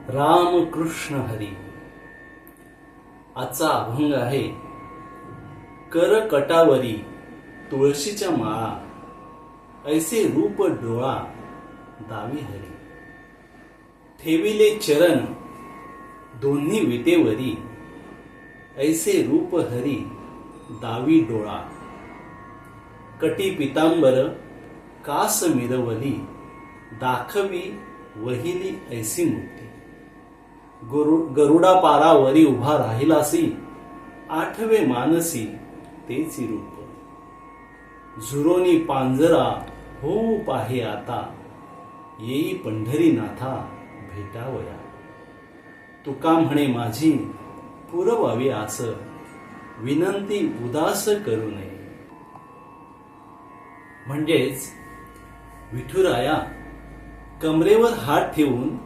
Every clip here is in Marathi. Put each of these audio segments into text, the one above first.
राम कृष्ण हरी. आजचा अभंग आहे कर कटावरी तुळशीच्या माळा, ऐसे रूप डोळा दावी हरी. ठेविले चरण दोन्ही विटेवरी, ऐसे रूप हरी दावी डोळा. कटी पितांबर कास मिरवली, दाखवी वहिली ऐसी मूर्ती. गरुडा पारावरी उभा राहिलासी, आठवे मानसी तेची रूप. झुरोनी पांजरा हो पाहे आता, येई पंढरी नाथा भेटावया. तुका म्हणे माझी पुरवावी आस, विनंती उदास करू नये. म्हणजेच विठुराया कमरेवर हात ठेवून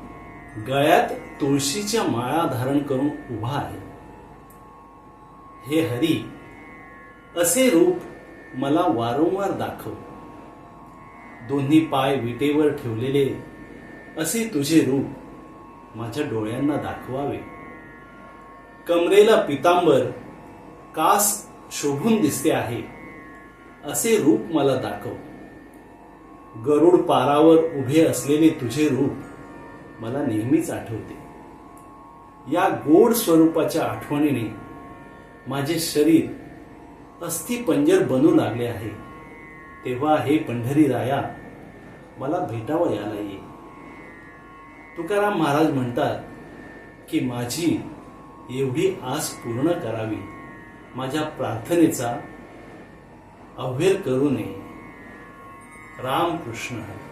गळ्यात तुळशीच्या माळा धारण करून उभा आहे. हे हरी, असे रूप मला वारंवार दाखव. दोन्ही पाय विटेवर ठेवलेले असे तुझे रूप माझ्या डोळ्यांना दाखवावे. कमरेला पितांबर, कास शोभून दिसते आहे, असे रूप मला दाखव. गरुड पारावर उभे असलेले तुझे रूप मला नेहमीच आठवते. या गोड स्वरूपाच्या आठवणीने माझे शरीर अस्थिपंजर बनू लागले आहे. तेव्हा हे पंढरी राया मला भेटावयाला ये. तुकाराम महाराज म्हणतात की माझी एवढी आस पूर्ण करावी, माझ्या प्रार्थनेचा अवहेर करू नये. राम कृष्ण हरी.